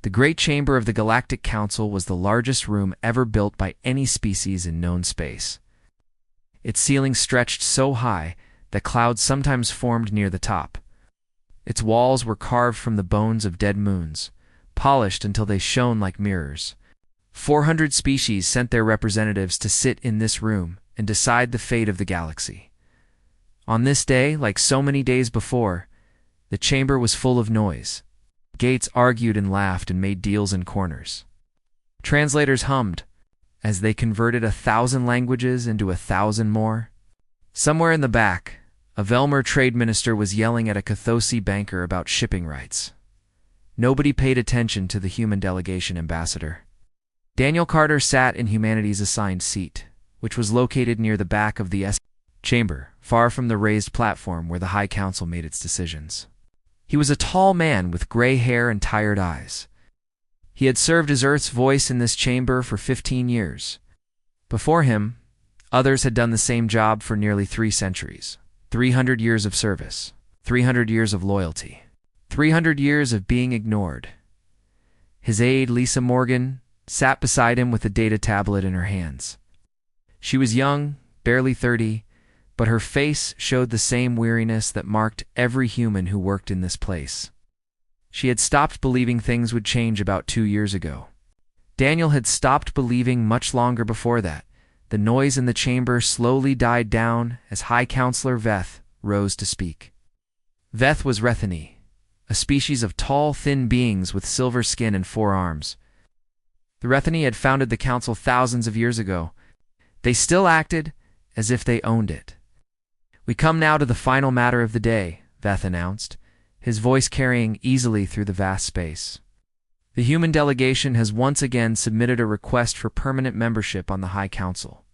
The Great Chamber of the Galactic Council was the largest room ever built by any species in known space. Its ceiling stretched so high that clouds sometimes formed near the top. Its walls were carved from the bones of dead moons, polished until they shone like mirrors. 400 species sent their representatives to sit in this room and decide the fate of the galaxy. On this day, like so many days before, the chamber was full of noise. Gates argued and laughed and made deals in corners. Translators hummed as they converted 1,000 languages into 1,000 more. Somewhere in the back, a Velmer trade minister was yelling at a Cathosi banker about shipping rights. Nobody paid attention to the human delegation ambassador. Daniel Carter sat in humanity's assigned seat, which was located near the back of the chamber, far from the raised platform where the High Council made its decisions. He was a tall man with gray hair and tired eyes. He had served as Earth's voice in this chamber for 15 years. Before him, others had done the same job for nearly 3 centuries. 300 years of service, 300 years of loyalty, 300 years of being ignored. His aide, Lisa Morgan, sat beside him with a data tablet in her hands. She was young, barely 30, but her face showed the same weariness that marked every human who worked in this place. She had stopped believing things would change about 2 years ago. Daniel had stopped believing much longer before that. The noise in the chamber slowly died down as High Counselor Veth rose to speak. Veth was Rethany, a species of tall, thin beings with silver skin and 4 arms. The Rethany had founded the council thousands of years ago. They still acted as if they owned it. "We come now to the final matter of the day," Veth announced, his voice carrying easily through the vast space. "The human delegation has once again submitted a request for permanent membership on the High Council.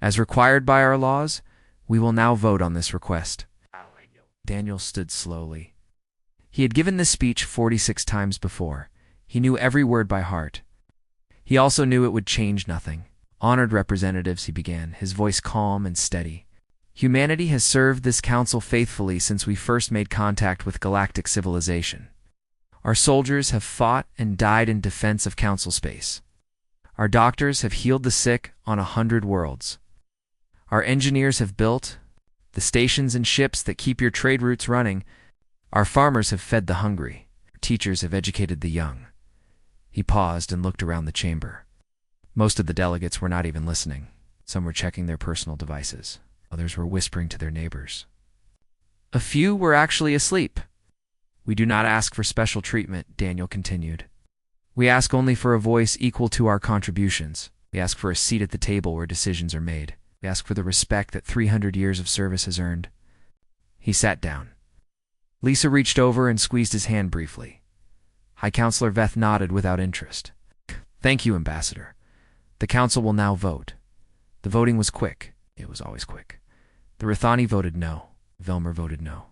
As required by our laws, we will now vote on this request." Daniel stood slowly. He had given this speech 46 times before. He knew every word by heart. He also knew it would change nothing. "Honored representatives," he began, his voice calm and steady. "Humanity has served this council faithfully since we first made contact with galactic civilization. Our soldiers have fought and died in defense of council space. Our doctors have healed the sick on 100 worlds. Our engineers have built the stations and ships that keep your trade routes running. Our farmers have fed the hungry. Our teachers have educated the young." He paused and looked around the chamber. Most of the delegates were not even listening. Some were checking their personal devices. Others were whispering to their neighbors. A few were actually asleep. "We do not ask for special treatment," Daniel continued. "We ask only for a voice equal to our contributions. We ask for a seat at the table where decisions are made. We ask for the respect that 300 years of service has earned." He sat down. Lisa reached over and squeezed his hand briefly. High Counselor Veth nodded without interest. "Thank you, Ambassador. The council will now vote." The voting was quick. It was always quick. The Rethani voted no. Velmer voted no.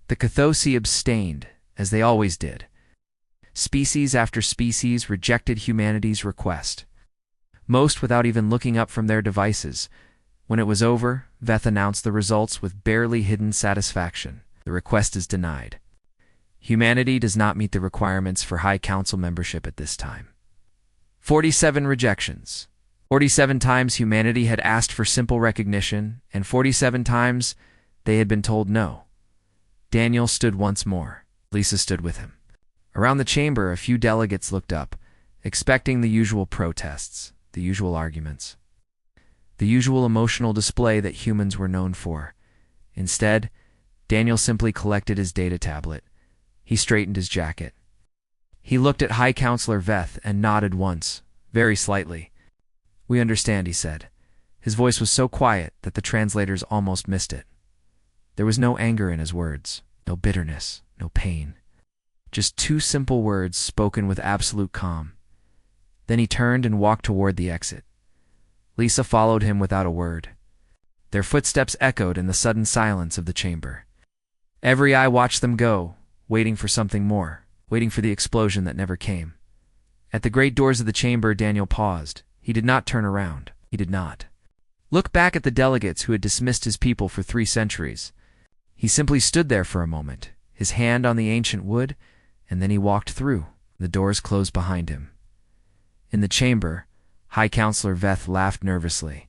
The Cathosi abstained, as they always did. Species after species rejected humanity's request, most without even looking up from their devices. When it was over, Veth announced the results with barely hidden satisfaction. "The request is denied. Humanity does not meet the requirements for High Council membership at this time." 47 rejections. 47 times humanity had asked for simple recognition, and 47 times they had been told no. Daniel stood once more. Lisa stood with him. Around the chamber, a few delegates looked up, expecting the usual protests, the usual arguments, the usual emotional display that humans were known for. Instead, Daniel simply collected his data tablet. He straightened his jacket. He looked at High Counselor Veth and nodded once, very slightly. "We understand," he said. His voice was so quiet that the translators almost missed it. There was no anger in his words, no bitterness, no pain. Just 2 simple words spoken with absolute calm. Then he turned and walked toward the exit. Lisa followed him without a word. Their footsteps echoed in the sudden silence of the chamber. Every eye watched them go, waiting for something more, waiting for the explosion that never came. At the great doors of the chamber, Daniel paused. He did not turn around. He did not look back at the delegates who had dismissed his people for 3 centuries. He simply stood there for a moment, his hand on the ancient wood, and then he walked through. The doors closed behind him. In the chamber, High Counselor Veth laughed nervously.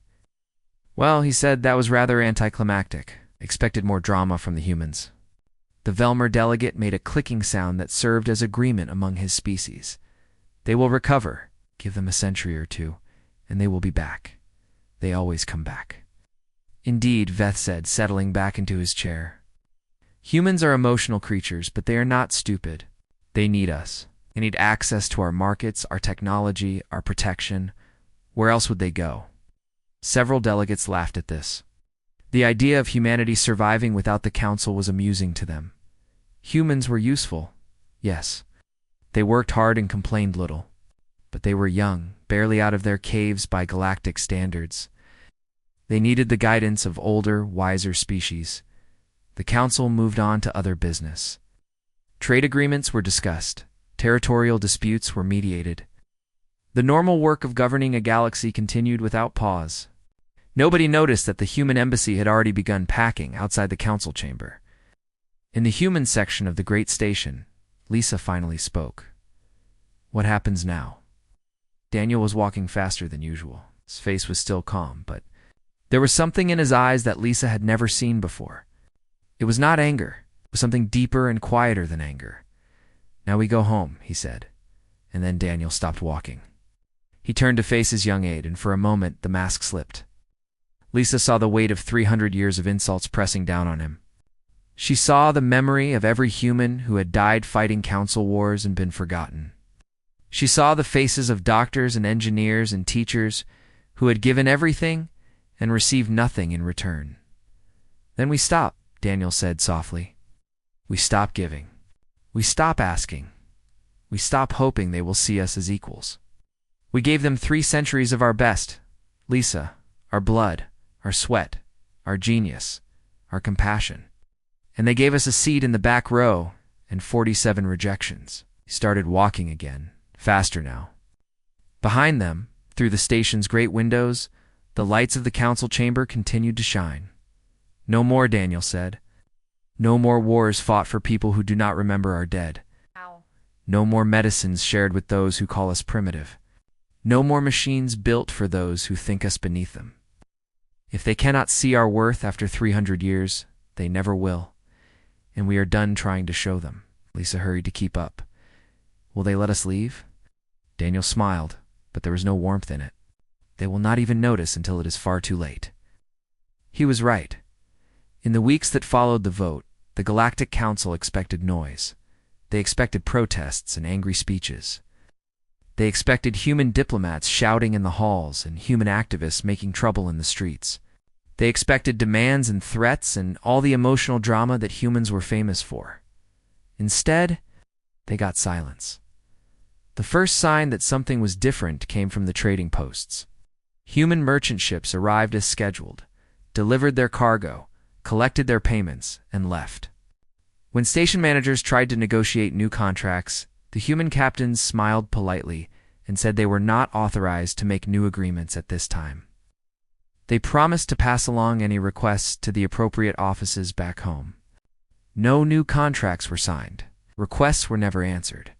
Well, he said that was rather anticlimactic. Expected more drama from the humans. The Velmer delegate made a clicking sound that served as agreement among his species. They will recover. Give them a century or two, and they will be back. They always come back. Indeed, Veth said, settling back into his chair. Humans are emotional creatures, but they are not stupid. They need us. They need access to our markets, our technology, our protection. Where else would they go? Several delegates laughed at this. The idea of humanity surviving without the Council was amusing to them. Humans were useful, yes. They worked hard and complained little. But they were young, barely out of their caves by galactic standards. They needed the guidance of older, wiser species. The Council moved on to other business. Trade agreements were discussed. Territorial disputes were mediated. The normal work of governing a galaxy continued without pause. Nobody noticed that the human embassy had already begun packing outside the council chamber. In the human section of the great station, Lisa finally spoke. What happens now? Daniel was walking faster than usual. His face was still calm, but there was something in his eyes that Lisa had never seen before. It was not anger. It was something deeper and quieter than anger. Now we go home, he said, and then Daniel stopped walking. He turned to face his young aide, and for a moment the mask slipped. Lisa saw the weight of 300 years of insults pressing down on him. She saw the memory of every human who had died fighting council wars and been forgotten. She saw the faces of doctors and engineers and teachers who had given everything and received nothing in return. Then we stop, Daniel said softly. We stop giving. We stop asking. We stop hoping they will see us as equals. We gave them 3 centuries of our best, Lisa, our blood, our sweat, our genius, our compassion. And they gave us a seat in the back row and 47 rejections. He started walking again, faster now. Behind them, through the station's great windows, the lights of the council chamber continued to shine. No more, Daniel said. No more wars fought for people who do not remember our dead. Ow. No more medicines shared with those who call us primitive. No more machines built for those who think us beneath them. If they cannot see our worth after 300 years, they never will. And we are done trying to show them. Lisa hurried to keep up. Will they let us leave? Daniel smiled, but there was no warmth in it. They will not even notice until it is far too late. He was right. In the weeks that followed the vote, the Galactic Council expected noise. They expected protests and angry speeches. They expected human diplomats shouting in the halls and human activists making trouble in the streets. They expected demands and threats and all the emotional drama that humans were famous for. Instead, they got silence. The first sign that something was different came from the trading posts. Human merchant ships arrived as scheduled, delivered their cargo, collected their payments, and left. When station managers tried to negotiate new contracts, the human captains smiled politely and said they were not authorized to make new agreements at this time. They promised to pass along any requests to the appropriate offices back home. No new contracts were signed. Requests were never answered.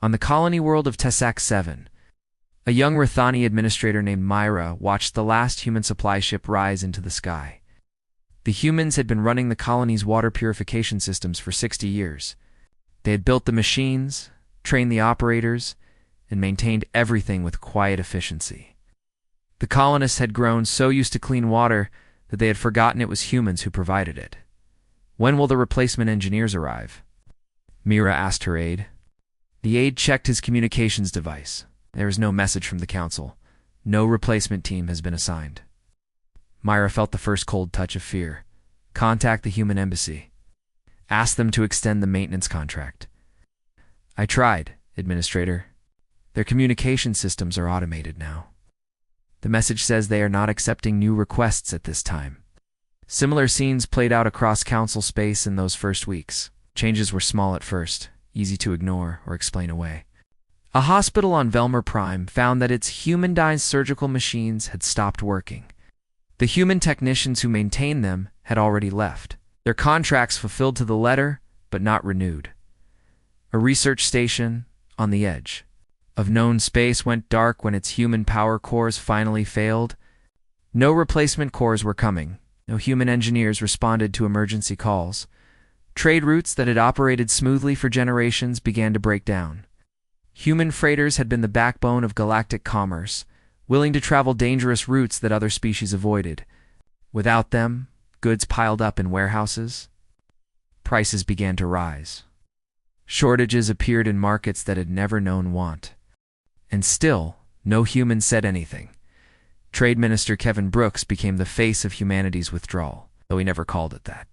On the colony world of Tessak 7, a young Rathani administrator named Myra watched the last human supply ship rise into the sky. The humans had been running the colony's water purification systems for 60 years. They had built the machines, trained the operators, and maintained everything with quiet efficiency. The colonists had grown so used to clean water that they had forgotten it was humans who provided it. When will the replacement engineers arrive? Mira asked her aide. The aide checked his communications device. There is no message from the council. No replacement team has been assigned. Myra felt the first cold touch of fear. Contact the human embassy. Ask them to extend the maintenance contract. I tried, Administrator. Their communication systems are automated now. The message says they are not accepting new requests at this time. Similar scenes played out across council space in those first weeks. Changes were small at first, easy to ignore or explain away. A hospital on Velmer Prime found that its humanized surgical machines had stopped working. The human technicians who maintained them had already left. Their contracts fulfilled to the letter, but not renewed. A research station, on the edge of known space went dark when its human power cores finally failed. No replacement cores were coming. No human engineers responded to emergency calls. Trade routes that had operated smoothly for generations began to break down. Human freighters had been the backbone of galactic commerce, willing to travel dangerous routes that other species avoided. Without them, goods piled up in warehouses. Prices began to rise. Shortages appeared in markets that had never known want. And still, no human said anything. Trade Minister Kevin Brooks became the face of humanity's withdrawal, though he never called it that.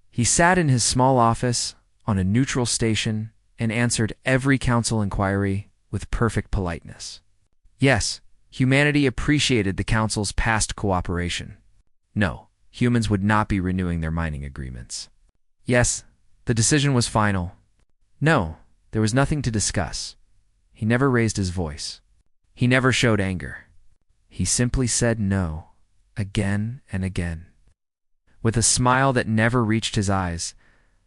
He sat in his small office on a neutral station and answered every council inquiry with perfect politeness. Yes, humanity appreciated the council's past cooperation. No, humans would not be renewing their mining agreements. Yes, the decision was final. No, there was nothing to discuss. He never raised his voice. He never showed anger. He simply said no, again and again. With a smile that never reached his eyes,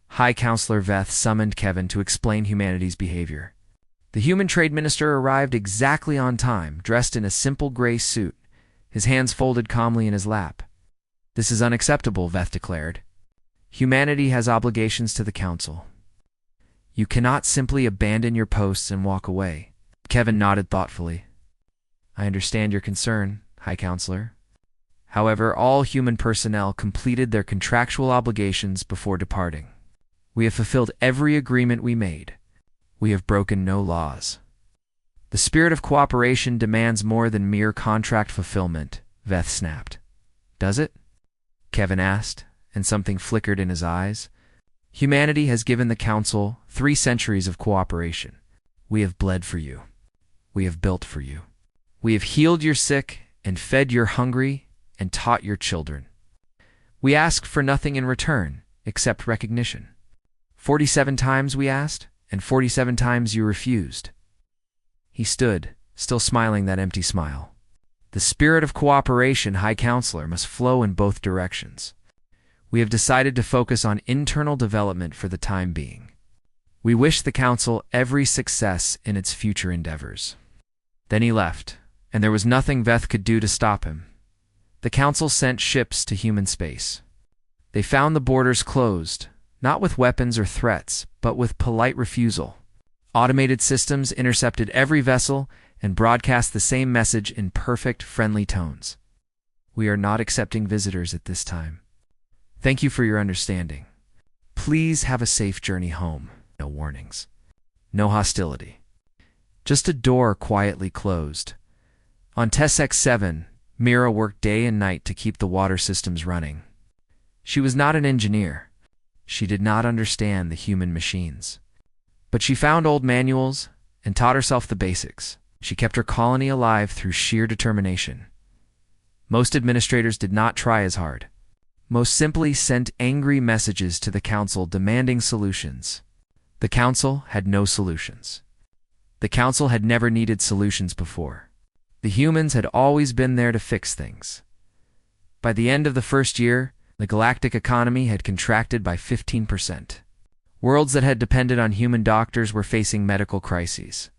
High Counselor Veth summoned Kevin to explain humanity's behavior. The human trade minister arrived exactly on time, dressed in a simple gray suit, his hands folded calmly in his lap. "This is unacceptable," Veth declared. "Humanity has obligations to the council. You cannot simply abandon your posts and walk away." Kevin nodded thoughtfully. "I understand your concern, High Counselor. However, all human personnel completed their contractual obligations before departing. We have fulfilled every agreement we made. We have broken no laws. The spirit of cooperation demands more than mere contract fulfillment," Veth snapped. "Does it?" Kevin asked, and something flickered in his eyes. "Humanity has given the Council 3 centuries of cooperation. We have bled for you. We have built for you. We have healed your sick and fed your hungry and taught your children. We ask for nothing in return except recognition. 47 times we asked, and 47 times you refused." He stood, still smiling that empty smile. "The spirit of cooperation, High Counselor, must flow in both directions. We have decided to focus on internal development for the time being. We wish the Council every success in its future endeavors." Then he left, and there was nothing Veth could do to stop him. The Council sent ships to human space. They found the borders closed, not with weapons or threats, but with polite refusal. Automated systems intercepted every vessel and broadcast the same message in perfect, friendly tones. "We are not accepting visitors at this time. Thank you for your understanding. Please have a safe journey home." No warnings. No hostility. Just a door quietly closed. On Tessex 7, Mira worked day and night to keep the water systems running. She was not an engineer. She did not understand the human machines. But she found old manuals and taught herself the basics. She kept her colony alive through sheer determination. Most administrators did not try as hard. Most simply sent angry messages to the Council demanding solutions. The Council had no solutions. The Council had never needed solutions before. The humans had always been there to fix things. By the end of the first year, the galactic economy had contracted by 15%. Worlds that had depended on human doctors were facing medical crises.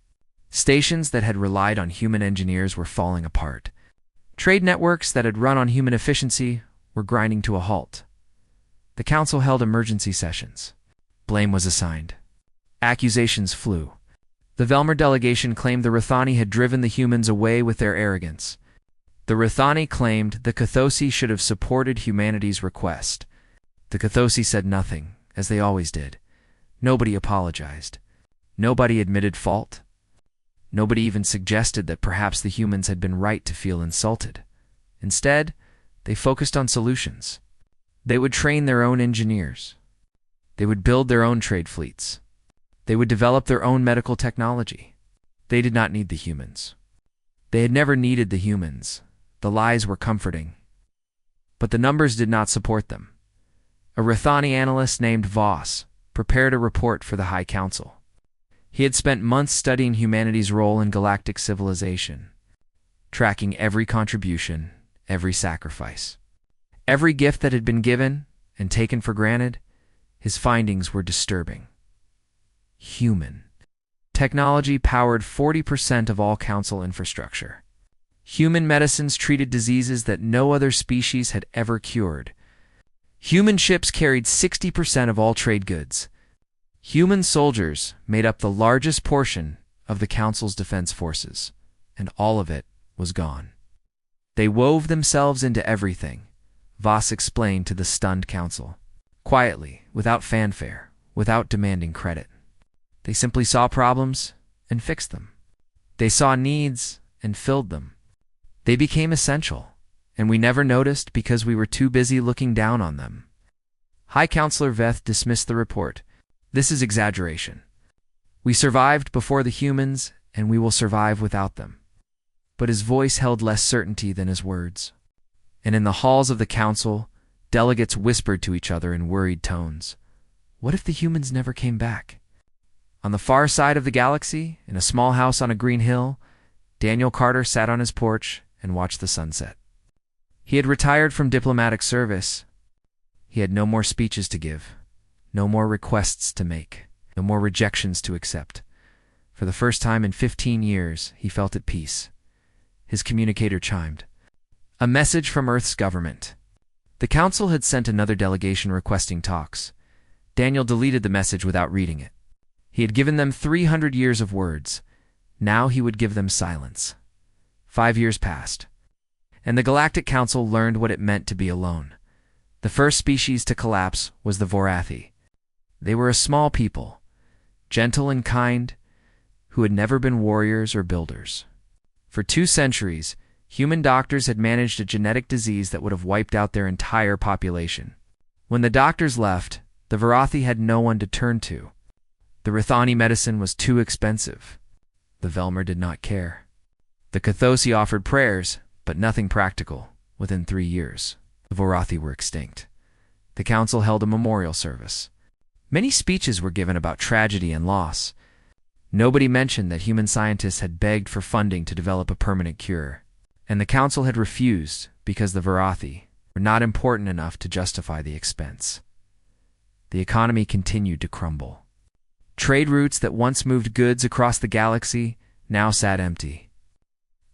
Stations that had relied on human engineers were falling apart. Trade networks that had run on human efficiency were grinding to a halt. The Council held emergency sessions. Blame was assigned. Accusations flew. The Velmer delegation claimed the Rathani had driven the humans away with their arrogance. The Rathani claimed the Cathosi should have supported humanity's request. The Cathosi said nothing, as they always did. Nobody apologized. Nobody admitted fault. Nobody even suggested that perhaps the humans had been right to feel insulted. Instead, they focused on solutions. They would train their own engineers. They would build their own trade fleets. They would develop their own medical technology. They did not need the humans. They had never needed the humans. The lies were comforting. But the numbers did not support them. A Rathani analyst named Voss prepared a report for the High Council. He had spent months studying humanity's role in galactic civilization, tracking every contribution, every sacrifice, every gift that had been given and taken for granted. His findings were disturbing. Human. Technology powered 40% of all council infrastructure. Human medicines treated diseases that no other species had ever cured. Human ships carried 60% of all trade goods. Human soldiers made up the largest portion of the Council's defense forces, and all of it was gone. They wove themselves into everything, Voss explained to the stunned Council. Quietly, without fanfare, without demanding credit. They simply saw problems and fixed them. They saw needs and filled them. They became essential, and we never noticed because we were too busy looking down on them. High Counselor Veth dismissed the report. This is exaggeration. We survived before the humans, and we will survive without them. But his voice held less certainty than his words. And in the halls of the council, delegates whispered to each other in worried tones. What if the humans never came back? On the far side of the galaxy, in a small house on a green hill, Daniel Carter sat on his porch and watched the sunset. He had retired from diplomatic service. He had no more speeches to give, no more requests to make, no more rejections to accept. For the first time in 15 years, he felt at peace. His communicator chimed. A message from Earth's government. The council had sent another delegation requesting talks. Daniel deleted the message without reading it. He had given them 300 years of words. Now he would give them silence. 5 years passed, and the Galactic Council learned what it meant to be alone. The first species to collapse was the Vorathi. They were a small people, gentle and kind, who had never been warriors or builders. For 2 centuries, human doctors had managed a genetic disease that would have wiped out their entire population. When the doctors left, the Vorathi had no one to turn to. The Rithani medicine was too expensive. The Velmer did not care. The Cathosi offered prayers, but nothing practical. Within 3 years, the Vorathi were extinct. The council held a memorial service. Many speeches were given about tragedy and loss. Nobody mentioned that human scientists had begged for funding to develop a permanent cure, and the council had refused because the Vorathi were not important enough to justify the expense. The economy continued to crumble. Trade routes that once moved goods across the galaxy now sat empty.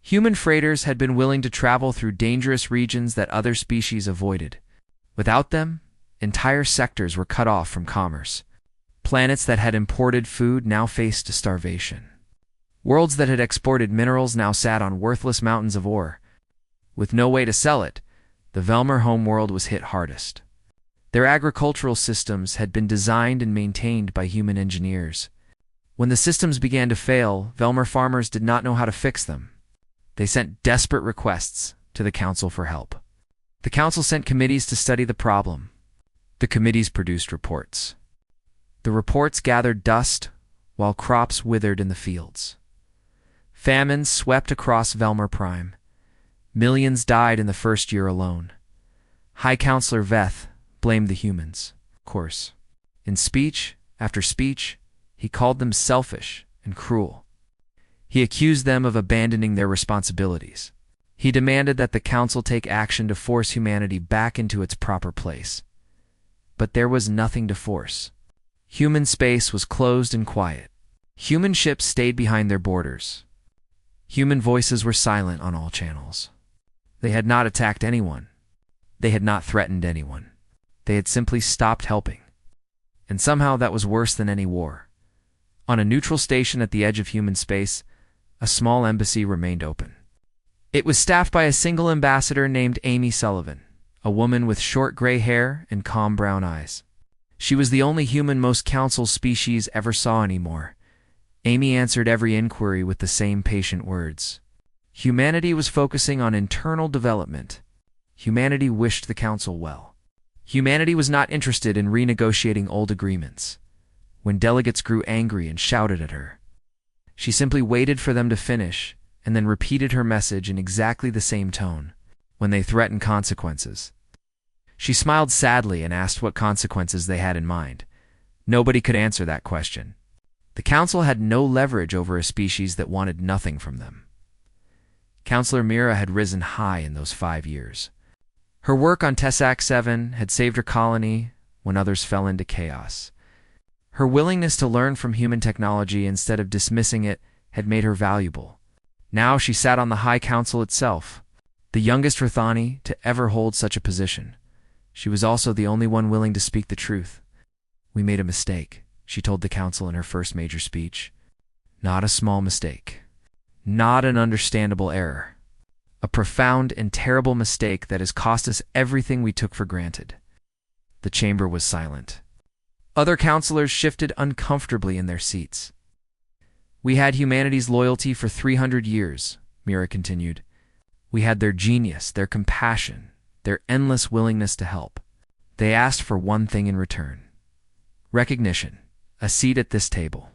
Human freighters had been willing to travel through dangerous regions that other species avoided. Without them, entire sectors were cut off from commerce. Planets that had imported food now faced starvation. Worlds that had exported minerals now sat on worthless mountains of ore. With no way to sell it, the Velmer homeworld was hit hardest. Their agricultural systems had been designed and maintained by human engineers. When the systems began to fail, Velmer farmers did not know how to fix them. They sent desperate requests to the council for help. The council sent committees to study the problem. The committees produced reports. The reports gathered dust while crops withered in the fields. Famine swept across Velmer Prime. Millions died in the first year alone. High Counselor Veth blamed the humans, of course. In speech after speech, he called them selfish and cruel. He accused them of abandoning their responsibilities. He demanded that the council take action to force humanity back into its proper place. But there was nothing to force. Human space was closed and quiet. Human ships stayed behind their borders. Human voices were silent on all channels. They had not attacked anyone. They had not threatened anyone. They had simply stopped helping. And somehow that was worse than any war. On a neutral station at the edge of human space, a small embassy remained open. It was staffed by a single ambassador named Amy Sullivan, a woman with short gray hair and calm brown eyes. She was the only human most council species ever saw anymore. Amy answered every inquiry with the same patient words. Humanity was focusing on internal development. Humanity wished the council well. Humanity was not interested in renegotiating old agreements. When delegates grew angry and shouted at her, she simply waited for them to finish and then repeated her message in exactly the same tone when they threatened consequences. She smiled sadly and asked what consequences they had in mind. Nobody could answer that question. The council had no leverage over a species that wanted nothing from them. Counselor Mira had risen high in those 5 years. Her work on Tessac 7 had saved her colony when others fell into chaos. Her willingness to learn from human technology instead of dismissing it had made her valuable. Now she sat on the High Council itself, the youngest Rathani to ever hold such a position. She was also the only one willing to speak the truth. "We made a mistake," she told the council in her first major speech. "Not a small mistake. Not an understandable error. A profound and terrible mistake that has cost us everything we took for granted." The chamber was silent. Other counselors shifted uncomfortably in their seats. "We had humanity's loyalty for 300 years, Mira continued. "We had their genius, their compassion, their endless willingness to help. They asked for one thing in return: recognition, a seat at this table,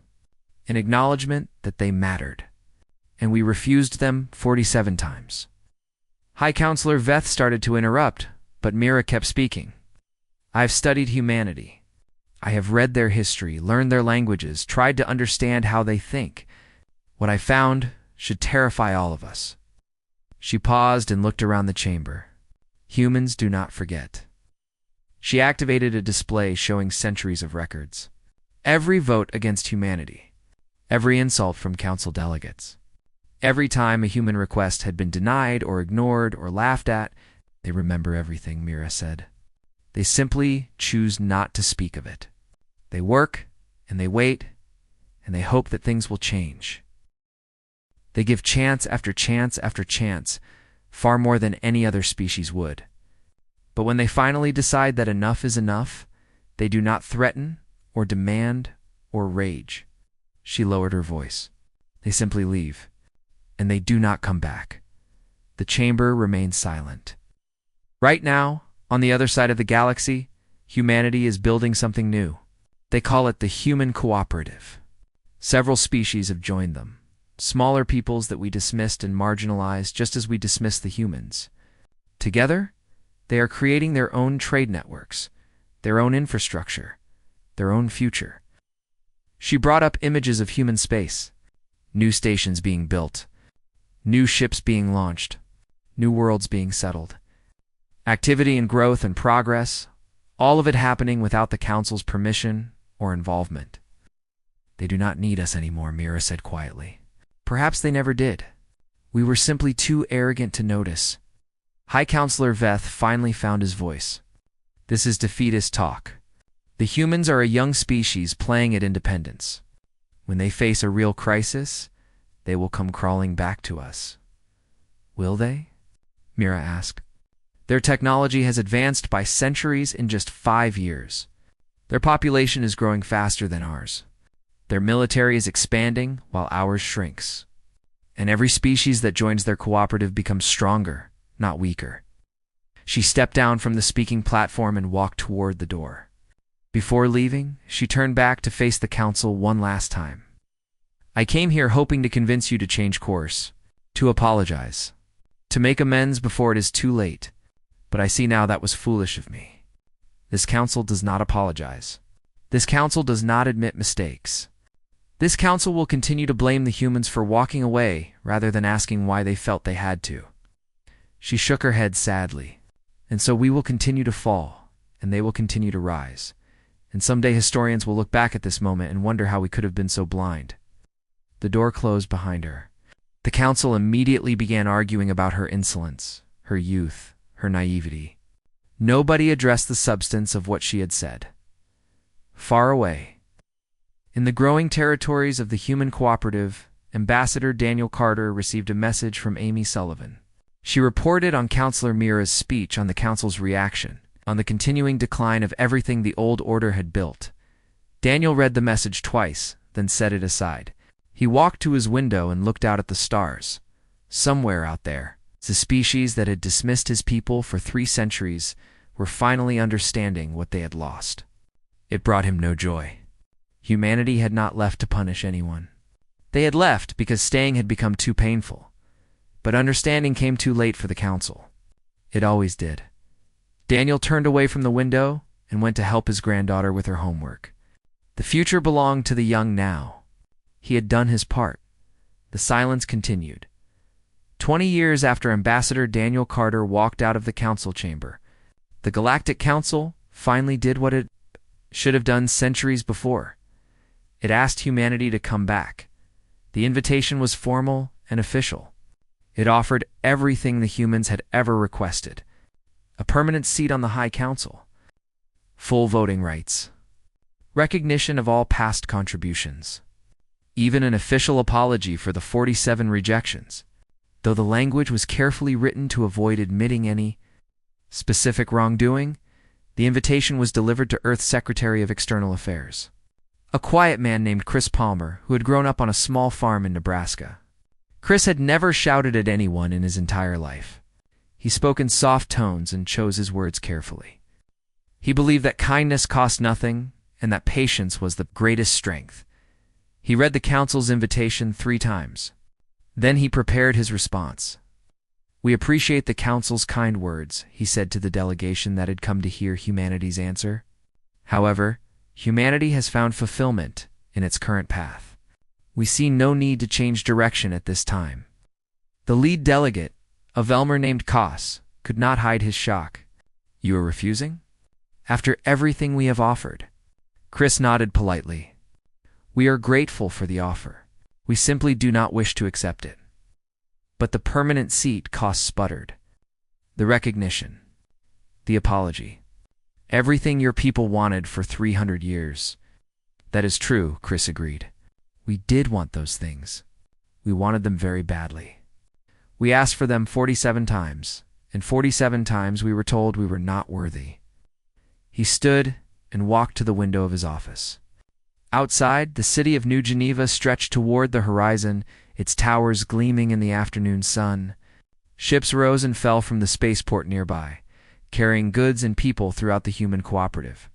an acknowledgement that they mattered. And we refused them 47 times. High Counselor Veth started to interrupt, but Mira kept speaking. "I've studied humanity. I have read their history, learned their languages, tried to understand how they think. What I found should terrify all of us." She paused and looked around the chamber. "Humans do not forget." She activated a display showing centuries of records. Every vote against humanity. Every insult from council delegates. Every time a human request had been denied or ignored or laughed at. "They remember everything," Mira said. "They simply choose not to speak of it. They work, and they wait, and they hope that things will change. They give chance after chance after chance, far more than any other species would. But when they finally decide that enough is enough, they do not threaten or demand or rage." She lowered her voice. "They simply leave, and they do not come back." The chamber remained silent. Right now, on the other side of the galaxy, humanity is building something new. They call it the Human Cooperative. Several species have joined them. Smaller peoples that we dismissed and marginalized just as we dismissed the humans. Together, they are creating their own trade networks, their own infrastructure, their own future. She brought up images of human space, new stations being built, new ships being launched, new worlds being settled. Activity and growth and progress, all of it happening without the Council's permission or involvement. "They do not need us anymore," Mira said quietly. "Perhaps they never did. We were simply too arrogant to notice." High Counselor Veth finally found his voice. "This is defeatist talk. The humans are a young species playing at independence. When they face a real crisis, they will come crawling back to us." "Will they?" Mira asked. "Their technology has advanced by centuries in just 5 years. Their population is growing faster than ours. Their military is expanding while ours shrinks. And every species that joins their cooperative becomes stronger, not weaker." She stepped down from the speaking platform and walked toward the door. Before leaving, she turned back to face the council one last time. "I came here hoping to convince you to change course, to apologize, to make amends before it is too late. But I see now that was foolish of me. This council does not apologize. This council does not admit mistakes. This council will continue to blame the humans for walking away rather than asking why they felt they had to." She shook her head sadly. "And so we will continue to fall, and they will continue to rise. And someday historians will look back at this moment and wonder how we could have been so blind." The door closed behind her. The council immediately began arguing about her insolence, her youth, her naivety. Nobody addressed the substance of what she had said. Far away, in the growing territories of the Human Cooperative, Ambassador Daniel Carter received a message from Amy Sullivan. She reported on Counselor Mira's speech on the Council's reaction, on the continuing decline of everything the old order had built. Daniel read the message twice, then set it aside. He walked to his window and looked out at the stars. Somewhere out there, the species that had dismissed his people for 3 centuries were finally understanding what they had lost. It brought him no joy. Humanity had not left to punish anyone. They had left because staying had become too painful. But understanding came too late for the council. It always did. Daniel turned away from the window and went to help his granddaughter with her homework. The future belonged to the young now. He had done his part. The silence continued. 20 years after Ambassador Daniel Carter walked out of the council chamber, the Galactic Council finally did what it should have done centuries before. It asked humanity to come back. The invitation was formal and official. It offered everything the humans had ever requested: a permanent seat on the High Council, full voting rights, recognition of all past contributions, even an official apology for the 47 rejections, though the language was carefully written to avoid admitting any specific wrongdoing. The invitation was delivered to Earth's Secretary of External Affairs, a quiet man named Chris Palmer, who had grown up on a small farm in Nebraska. Chris had never shouted at anyone in his entire life. He spoke in soft tones and chose his words carefully. He believed that kindness cost nothing and that patience was the greatest strength. He read the council's invitation 3 times. Then he prepared his response. "We appreciate the council's kind words," he said to the delegation that had come to hear humanity's answer. "However, humanity has found fulfillment in its current path. We see no need to change direction at this time." The lead delegate, a Velmer named Koss, could not hide his shock. "You are refusing? After everything we have offered?" Chris nodded politely. "We are grateful for the offer. We simply do not wish to accept it." "But the permanent seat," Koss sputtered. "The recognition. The apology. Everything your people wanted for 300 years. "That is true," Chris agreed. "We did want those things. We wanted them very badly. We asked for them 47 times, and 47 times we were told we were not worthy." He stood and walked to the window of his office. Outside, the city of New Geneva stretched toward the horizon, its towers gleaming in the afternoon sun. Ships rose and fell from the spaceport nearby, carrying goods and people throughout the human cooperative.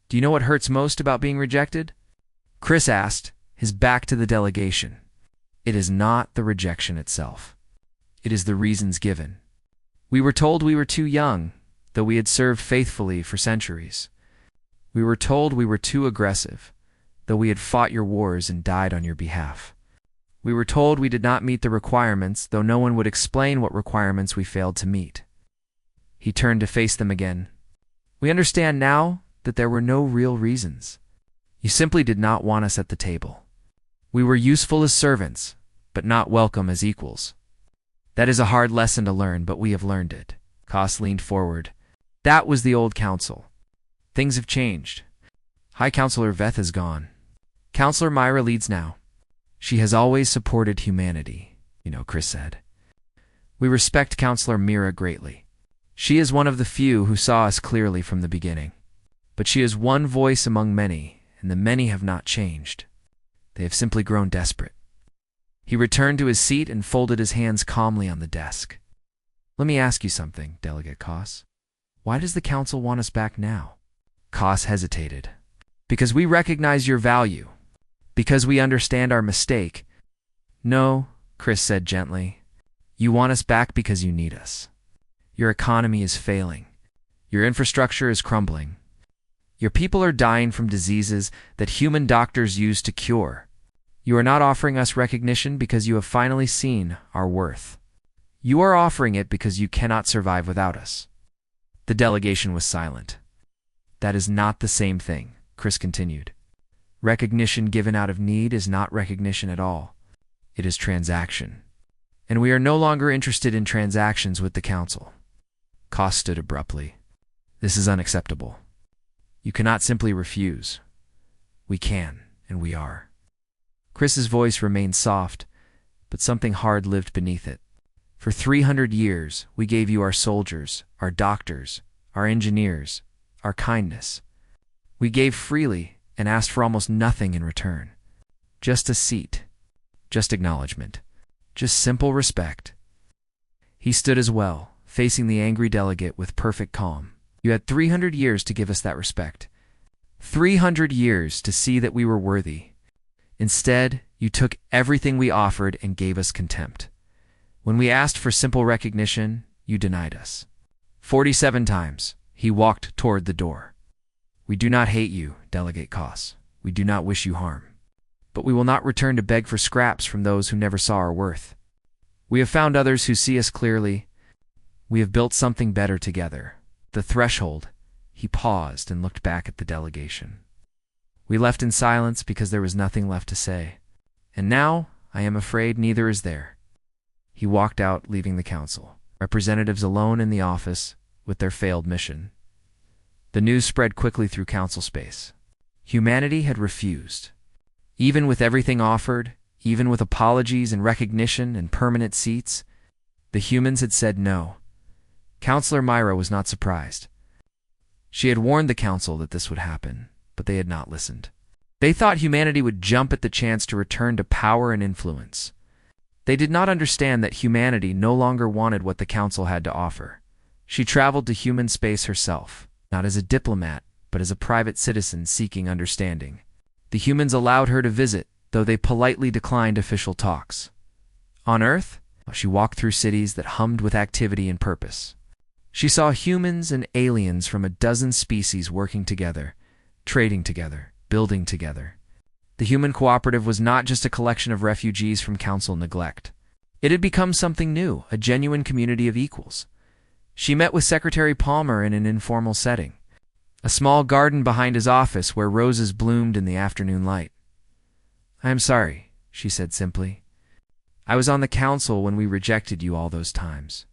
"Do you know what hurts most about being rejected?" Chris asked, his back to the delegation. "It is not the rejection itself. It is the reasons given. We were told we were too young, though we had served faithfully for centuries. We were told we were too aggressive, though we had fought your wars and died on your behalf. We were told we did not meet the requirements, though no one would explain what requirements we failed to meet." He turned to face them again. "We understand now that there were no real reasons. You simply did not want us at the table. We were useful as servants, but not welcome as equals. That is a hard lesson to learn, but we have learned it." Koss leaned forward. "That was the old council. Things have changed. High Counselor Veth is gone. Counselor Myra leads now. She has always supported humanity, Chris said. "We respect Counselor Mira greatly. She is one of the few who saw us clearly from the beginning. But she is one voice among many, and the many have not changed. They have simply grown desperate." He returned to his seat and folded his hands calmly on the desk. "Let me ask you something, Delegate Koss. Why does the council want us back now?" Koss hesitated. "Because we recognize your value. Because we understand our mistake." "No," Chris said gently. "You want us back because you need us. Your economy is failing. Your infrastructure is crumbling. Your people are dying from diseases that human doctors use to cure. You are not offering us recognition because you have finally seen our worth. You are offering it because you cannot survive without us." The delegation was silent. "That is not the same thing," Chris continued. "Recognition given out of need is not recognition at all. It is transaction. And we are no longer interested in transactions with the council." Koss stood abruptly. "This is unacceptable. You cannot simply refuse. We can, and we are." Chris's voice remained soft, but something hard lived beneath it. "For 300 years, we gave you our soldiers, our doctors, our engineers, our kindness. We gave freely and asked for almost nothing in return. Just a seat, just acknowledgement, just simple respect." He stood as well, facing the angry delegate with perfect calm. "You had 300 years to give us that respect. 300 years to see that we were worthy. Instead, you took everything we offered and gave us contempt. When we asked for simple recognition, you denied us. 47 times, he walked toward the door. "We do not hate you, Delegate Koss. We do not wish you harm. But we will not return to beg for scraps from those who never saw our worth. We have found others who see us clearly. We have built something better together." The threshold, he paused and looked back at the delegation. We left in silence because there was nothing left to say. And now, I am afraid neither is there. He walked out, leaving the council, representatives alone in the office with their failed mission. The news spread quickly through council space. Humanity had refused. Even with everything offered, even with apologies and recognition and permanent seats, the humans had said no. Counselor Myra was not surprised. She had warned the council that this would happen, but they had not listened. They thought humanity would jump at the chance to return to power and influence. They did not understand that humanity no longer wanted what the council had to offer. She traveled to human space herself, not as a diplomat, but as a private citizen seeking understanding. The humans allowed her to visit, though they politely declined official talks. On Earth, she walked through cities that hummed with activity and purpose. She saw humans and aliens from a dozen species working together, trading together, building together. The human cooperative was not just a collection of refugees from council neglect. It had become something new, a genuine community of equals. She met with Secretary Palmer in an informal setting, a small garden behind his office where roses bloomed in the afternoon light. "I am sorry," she said simply. "I was on the council when we rejected you all those times.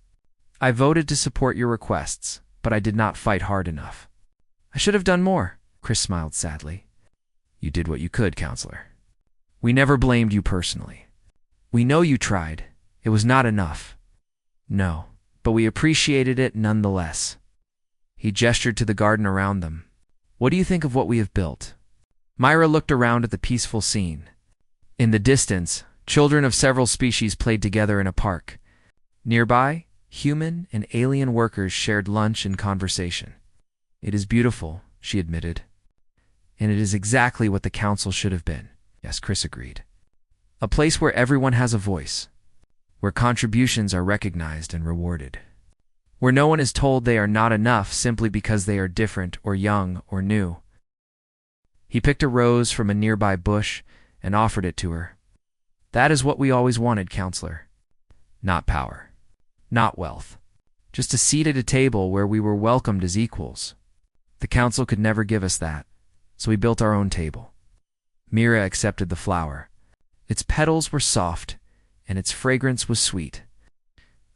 I voted to support your requests, but I did not fight hard enough." "I should have done more," Chris smiled sadly. "You did what you could, counselor. We never blamed you personally. We know you tried. It was not enough." "No, but we appreciated it nonetheless." He gestured to the garden around them. "What do you think of what we have built?" Myra looked around at the peaceful scene. In the distance, children of several species played together in a park. Nearby, human and alien workers shared lunch and conversation. "It is beautiful," she admitted. "And it is exactly what the council should have been." "Yes," Chris agreed. "A place where everyone has a voice, where contributions are recognized and rewarded, where no one is told they are not enough simply because they are different or young or new." He picked a rose from a nearby bush and offered it to her. "That is what we always wanted, counselor. Not power, not wealth, just a seat at a table where we were welcomed as equals. The council could never give us that, so we built our own table." Mira accepted the flower. Its petals were soft, and its fragrance was sweet.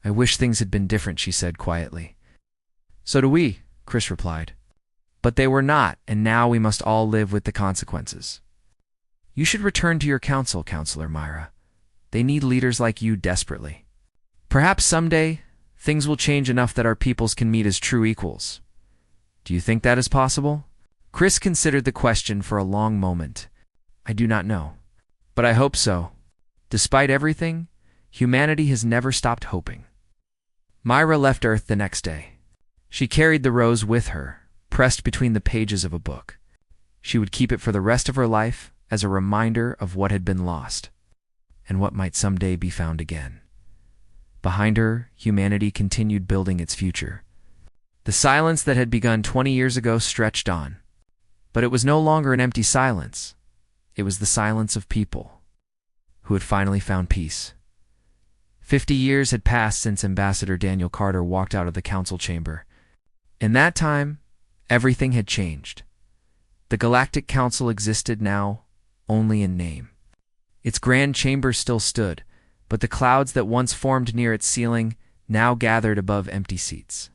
"I wish things had been different," she said quietly. "So do we," Chris replied. "But they were not, and now we must all live with the consequences." "You should return to your council, Counselor Myra. They need leaders like you desperately. Perhaps someday, things will change enough that our peoples can meet as true equals." "Do you think that is possible?" Chris considered the question for a long moment. "I do not know, but I hope so. Despite everything, humanity has never stopped hoping." Myra left Earth the next day. She carried the rose with her, pressed between the pages of a book. She would keep it for the rest of her life as a reminder of what had been lost, and what might someday be found again. Behind her, humanity continued building its future. The silence that had begun 20 years ago stretched on, but it was no longer an empty silence. It was the silence of people who had finally found peace. 50 years had passed since Ambassador Daniel Carter walked out of the council chamber. In that time, everything had changed. The Galactic Council existed now only in name. Its grand chamber still stood, but the clouds that once formed near its ceiling now gathered above empty seats.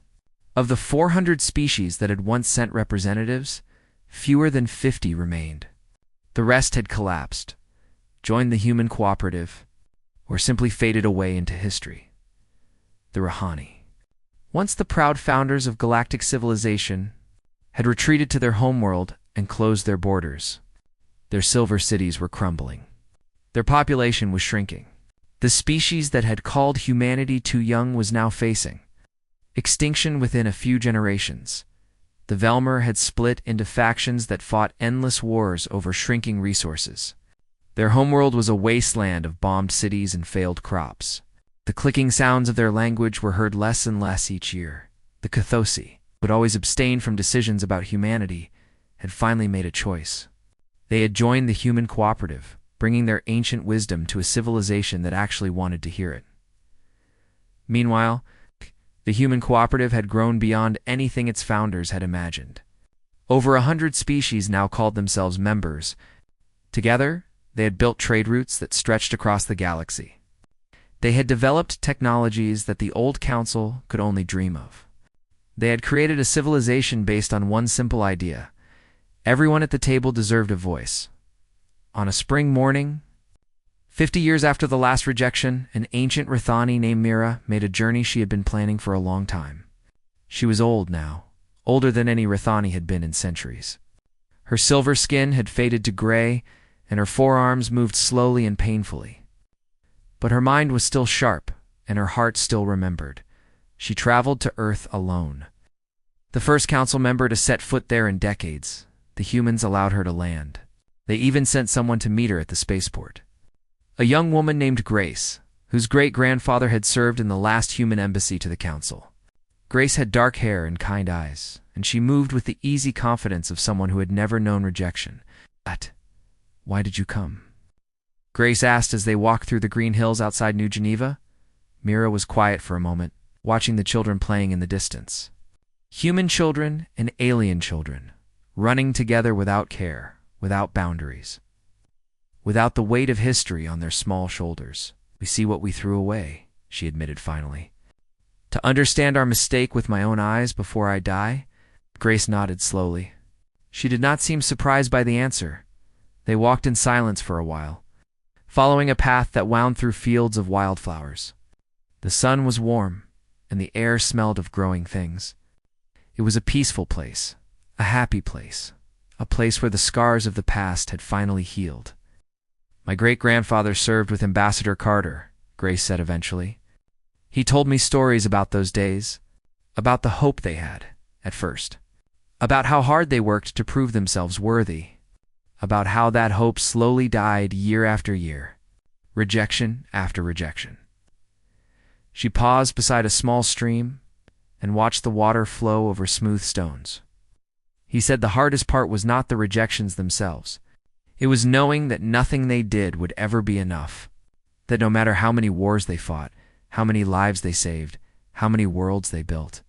Of the 400 species that had once sent representatives, fewer than 50 remained. The rest had collapsed, joined the human cooperative, or simply faded away into history. The Rahani, once the proud founders of galactic civilization, had retreated to their homeworld and closed their borders. Their silver cities were crumbling. Their population was shrinking. The species that had called humanity too young was now facing extinction within a few generations. The Velmer had split into factions that fought endless wars over shrinking resources. Their homeworld was a wasteland of bombed cities and failed crops. The clicking sounds of their language were heard less and less each year. The Cathosi, who had always abstained from decisions about humanity, had finally made a choice. They had joined the human cooperative, bringing their ancient wisdom to a civilization that actually wanted to hear it. Meanwhile, the human cooperative had grown beyond anything its founders had imagined. Over 100 species now called themselves members. Together, they had built trade routes that stretched across the galaxy. They had developed technologies that the old council could only dream of. They had created a civilization based on one simple idea: everyone at the table deserved a voice. On a spring morning, 50 years after the last rejection, an ancient Rithani named Mira made a journey she had been planning for a long time. She was old now, older than any Rithani had been in centuries. Her silver skin had faded to gray, and her forearms moved slowly and painfully. But her mind was still sharp, and her heart still remembered. She traveled to Earth alone. The first council member to set foot there in decades, the humans allowed her to land. They even sent someone to meet her at the spaceport. A young woman named Grace, whose great-grandfather had served in the last human embassy to the council. Grace had dark hair and kind eyes, and she moved with the easy confidence of someone who had never known rejection. "But why did you come?" Grace asked as they walked through the green hills outside New Geneva. Mira was quiet for a moment, watching the children playing in the distance. Human children and alien children, running together without care, without boundaries. Without the weight of history on their small shoulders. "We see what we threw away," she admitted finally. "To understand our mistake with my own eyes before I die?" Grace nodded slowly. She did not seem surprised by the answer. They walked in silence for a while, following a path that wound through fields of wildflowers. The sun was warm, and the air smelled of growing things. It was a peaceful place, a happy place, a place where the scars of the past had finally healed. "My great-grandfather served with Ambassador Carter," Grace said eventually. "He told me stories about those days, about the hope they had, at first, about how hard they worked to prove themselves worthy, about how that hope slowly died year after year, rejection after rejection." She paused beside a small stream and watched the water flow over smooth stones. He said the hardest part was not the rejections themselves. It was knowing that nothing they did would ever be enough, that no matter how many wars they fought, how many lives they saved, how many worlds they built,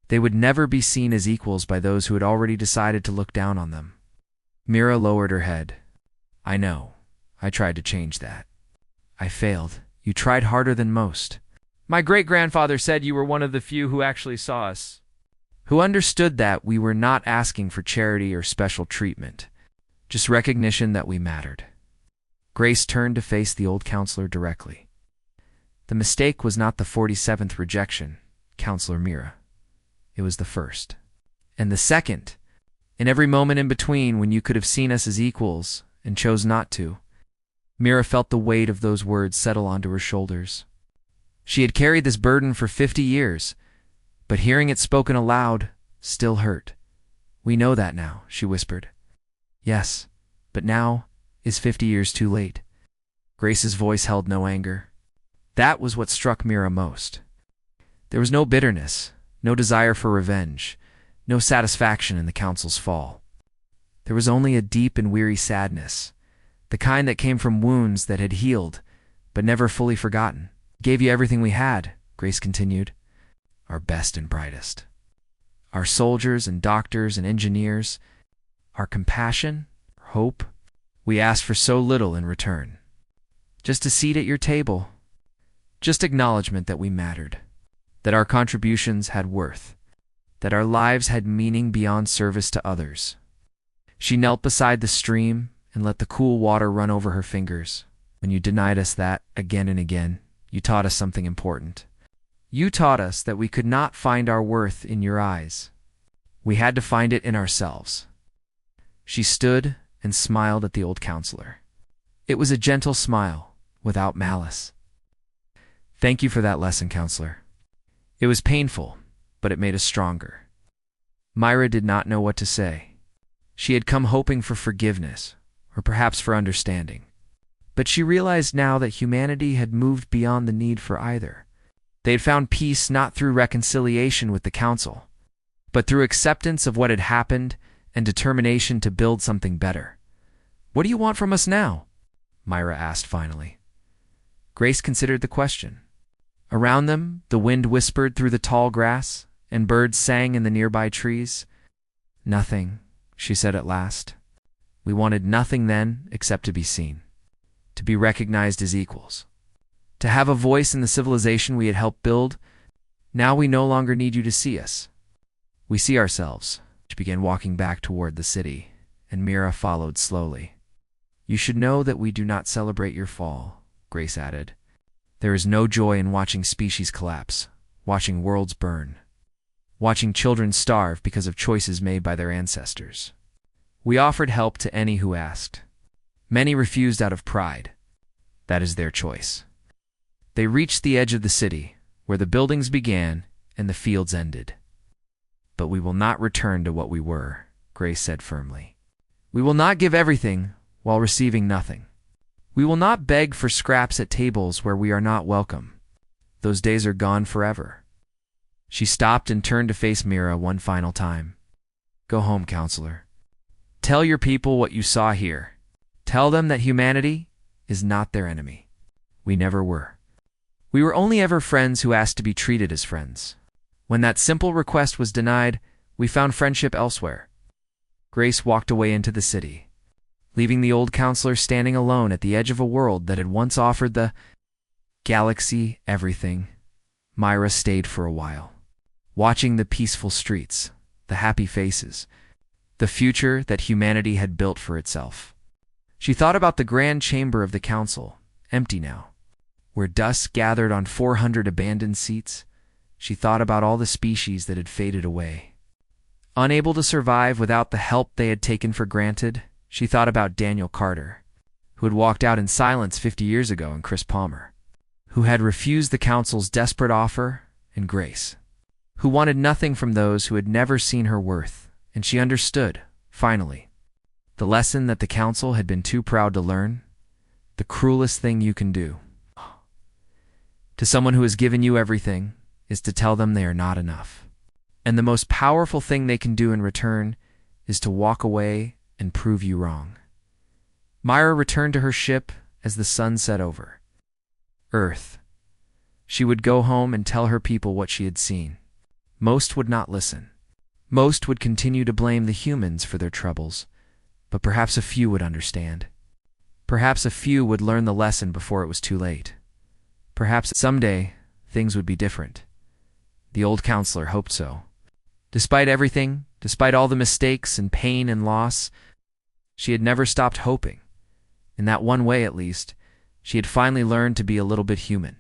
they would never be seen as equals by those who had already decided to look down on them. Mira lowered her head. "I know. I tried to change that. I failed. You tried harder than most. My great-grandfather said you were one of the few who actually saw us, who understood that we were not asking for charity or special treatment, just recognition that we mattered." Grace turned to face the old counselor directly. "The mistake was not the 47th rejection, Counselor Mira. It was the first. And the second, in every moment in between when you could have seen us as equals and chose not to." Mira felt the weight of those words settle onto her shoulders. She had carried this burden for 50 years, but hearing it spoken aloud still hurt. "We know that now," she whispered. "Yes, but now is 50 years too late." Grace's voice held no anger. That was what struck Mira most. There was no bitterness, no desire for revenge, no satisfaction in the council's fall. There was only a deep and weary sadness, the kind that came from wounds that had healed, but never fully forgotten. "Gave you everything we had," Grace continued. "Our best and brightest. Our soldiers and doctors and engineers, our compassion, our hope. We asked for so little in return. Just a seat at your table. Just acknowledgement that we mattered, that our contributions had worth, that our lives had meaning beyond service to others." She knelt beside the stream and let the cool water run over her fingers. "When you denied us that again and again, you taught us something important. You taught us that we could not find our worth in your eyes. We had to find it in ourselves." She stood and smiled at the old counselor. It was a gentle smile, without malice. "Thank you for that lesson, counselor. It was painful, but it made us stronger." Myra did not know what to say. She had come hoping for forgiveness, or perhaps for understanding. But she realized now that humanity had moved beyond the need for either. They had found peace not through reconciliation with the council, but through acceptance of what had happened and determination to build something better. "What do you want from us now?" Myra asked finally. Grace considered the question. Around them, the wind whispered through the tall grass, and birds sang in the nearby trees. "Nothing," she said at last. We wanted nothing then except to be seen, to be recognized as equals, to have a voice in the civilization we had helped build. Now we no longer need you to see us. We see ourselves. She began walking back toward the city, and Mira followed slowly. You should know that we do not celebrate your fall, Grace added. There is no joy in watching species collapse, watching worlds burn, watching children starve because of choices made by their ancestors. We offered help to any who asked. Many refused out of pride. That is their choice. They reached the edge of the city, where the buildings began and the fields ended. But we will not return to what we were, Grace said firmly. We will not give everything while receiving nothing. We will not beg for scraps at tables where we are not welcome. Those days are gone forever. She stopped and turned to face Mira one final time. Go home, counselor. Tell your people what you saw here. Tell them that humanity is not their enemy. We never were. We were only ever friends who asked to be treated as friends. When that simple request was denied, we found friendship elsewhere. Grace walked away into the city, leaving the old counselor standing alone at the edge of a world that had once offered the galaxy everything. Myra stayed for a while, watching the peaceful streets, the happy faces, the future that humanity had built for itself. She thought about the grand chamber of the council, empty now, where dust gathered on 400 abandoned seats. She thought about all the species that had faded away. Unable to survive without the help they had taken for granted, she thought about Daniel Carter, who had walked out in silence 50 years ago, and Chris Palmer, who had refused the council's desperate offer, and Grace, who wanted nothing from those who had never seen her worth. And she understood, finally, the lesson that the council had been too proud to learn. The cruelest thing you can do to someone who has given you everything is to tell them they are not enough. And the most powerful thing they can do in return is to walk away and prove you wrong. Myra returned to her ship as the sun set over Earth. She would go home and tell her people what she had seen. Most would not listen. Most would continue to blame the humans for their troubles, but perhaps a few would understand. Perhaps a few would learn the lesson before it was too late. Perhaps someday things would be different. The old counselor hoped so. Despite everything, despite all the mistakes and pain and loss, she had never stopped hoping. In that one way, at least, she had finally learned to be a little bit human.